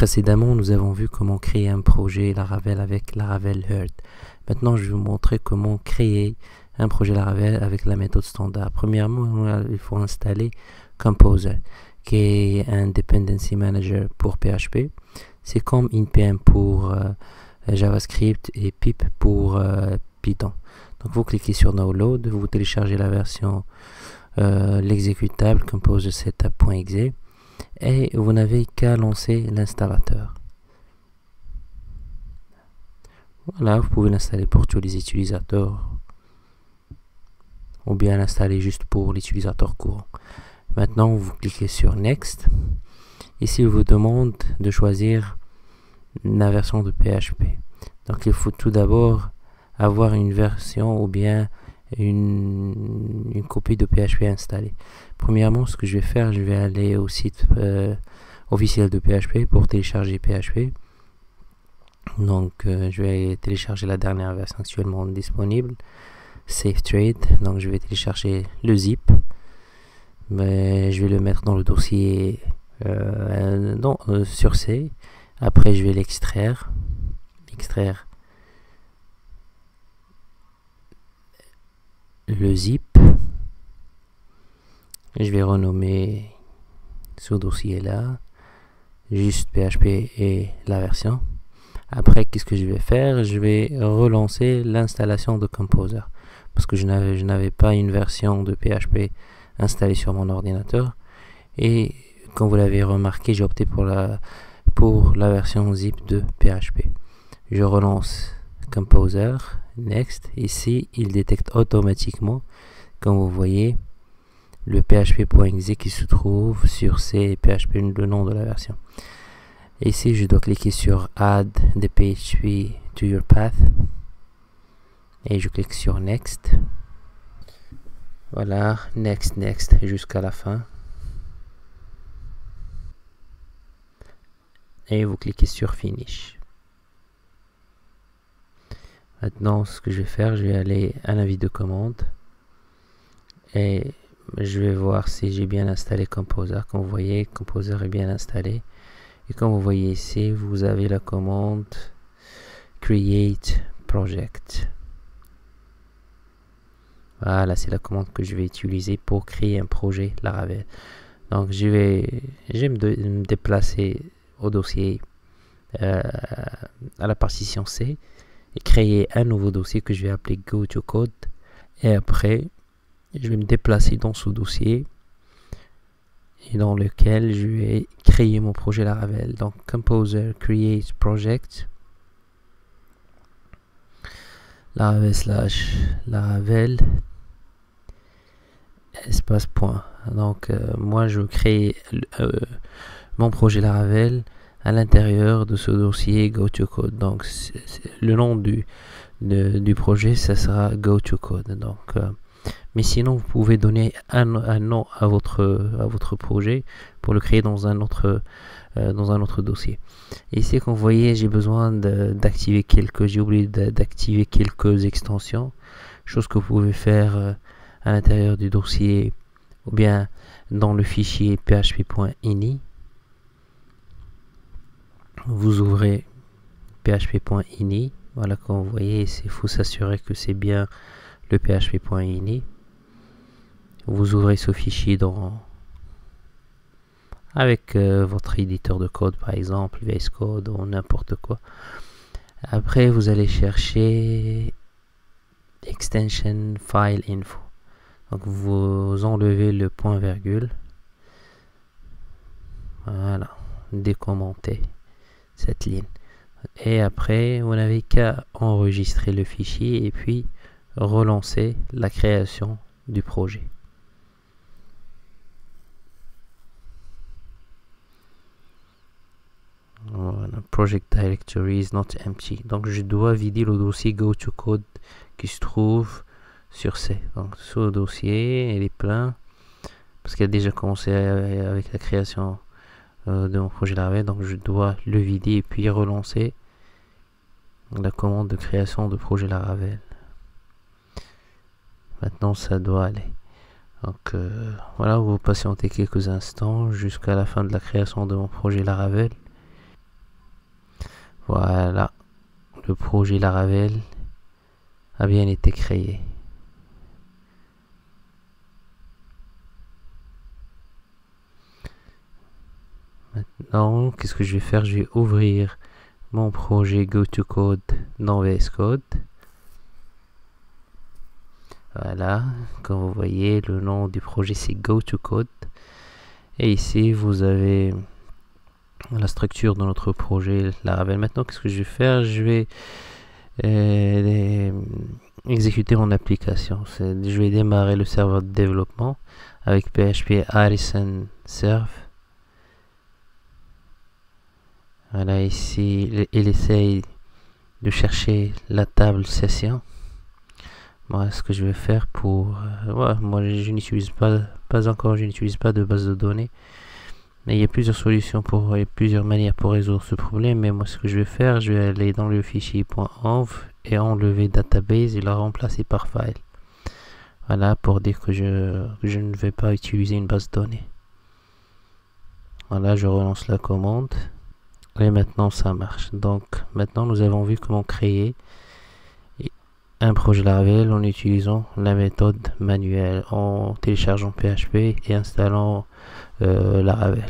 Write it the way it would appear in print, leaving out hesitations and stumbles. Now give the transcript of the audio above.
Précédemment, nous avons vu comment créer un projet Laravel avec Laravel Heart. Maintenant, je vais vous montrer comment créer un projet Laravel avec la méthode standard. Premièrement, il faut installer Composer, qui est un Dependency Manager pour PHP. C'est comme NPM pour JavaScript et pip pour Python. Donc, vous cliquez sur Download, vous téléchargez la version, l'exécutable Composer Setup.exe. Et vous n'avez qu'à lancer l'installateur. Voilà, vous pouvez l'installer pour tous les utilisateurs ou bien l'installer juste pour l'utilisateur courant. Maintenant, vous cliquez sur Next. Ici, il vous demande de choisir la version de PHP. Donc, il faut tout d'abord avoir une version ou bien une copie de PHP installée. Premièrement, ce que je vais faire, je vais aller au site officiel de PHP pour télécharger PHP. Donc, je vais télécharger la dernière version actuellement disponible, Safe Trade. Donc, je vais télécharger le zip, mais je vais le mettre dans le dossier sur C. Après, je vais l'extraire, le zip. Je vais renommer ce dossier là juste PHP et la version. Après, qu'est-ce que je vais faire? Je vais relancer l'installation de Composer parce que je n'avais pas une version de PHP installée sur mon ordinateur, et comme vous l'avez remarqué, j'ai opté pour la version zip de PHP. Je relance Composer, Next. Ici, il détecte automatiquement, comme vous voyez, le php.exe qui se trouve sur C PHP, le nom de la version. Ici, je dois cliquer sur Add the PHP to your path et je clique sur Next. Voilà, Next, jusqu'à la fin. Et vous cliquez sur Finish. Maintenant, ce que je vais faire, je vais aller à l'avis de commande et je vais voir si j'ai bien installé Composer. Comme vous voyez, Composer est bien installé. Et comme vous voyez ici, vous avez la commande Create Project. Voilà, c'est la commande que je vais utiliser pour créer un projet Laravel. Donc, je vais me déplacer au dossier à la partition C et créer un nouveau dossier que je vais appeler GoToCode. Et après, je vais me déplacer dans ce dossier et dans lequel je vais créer mon projet Laravel. Donc, Composer Create Project, Laravel espace point. Donc, moi, je crée mon projet Laravel à l'intérieur de ce dossier GoToCode. Donc, le nom du projet, ça sera GoToCode. Donc, mais sinon, vous pouvez donner un nom à votre projet pour le créer dans un autre dossier. Ici, comme vous voyez, j'ai besoin d'activer j'ai oublié d'activer quelques extensions, chose que vous pouvez faire à l'intérieur du dossier ou bien dans le fichier php.ini. Vous ouvrez php.ini. Voilà, comme vous voyez, il faut s'assurer que c'est bien le php.ini. Vous ouvrez ce fichier avec votre éditeur de code, par exemple VS Code ou n'importe quoi. Après, vous allez chercher extension file info. Donc, vous enlevez le point virgule. Voilà, décommenter cette ligne. Et après, vous n'avez qu'à enregistrer le fichier et puis relancer la création du projet. Voilà, project directory is not empty. Donc, je dois vider le dossier GoToCode qui se trouve sur C. Donc, ce dossier, il est plein parce qu'il a déjà commencé avec la création de mon projet Laravel. Donc, je dois le vider et puis relancer la commande de création de projet Laravel. Maintenant, ça doit aller. Donc, voilà, vous patientez quelques instants jusqu'à la fin de la création de mon projet Laravel. Voilà, le projet Laravel a bien été créé. Maintenant, qu'est-ce que je vais faire? Je vais ouvrir mon projet GoToCode dans VS Code. Voilà, comme vous voyez, le nom du projet c'est GoToCode. Et ici, vous avez la structure de notre projet Laravel. Maintenant, qu'est-ce que je vais faire? Je vais exécuter mon application. Je vais démarrer le serveur de développement avec PHP Artisan Serve. Voilà, ici, il essaye de chercher la table session. Moi, ce que je vais faire pour... moi, je n'utilise pas encore, je n'utilise pas de base de données. Mais il y a plusieurs solutions et plusieurs manières pour résoudre ce problème. Mais moi, ce que je vais faire, je vais aller dans le fichier .env et enlever database et la remplacer par file. Voilà, pour dire que je ne vais pas utiliser une base de données. Voilà, je relance la commande. Et maintenant, ça marche. Donc, maintenant, nous avons vu comment créer un projet Laravel en utilisant la méthode manuelle, en téléchargeant PHP et installant Laravel.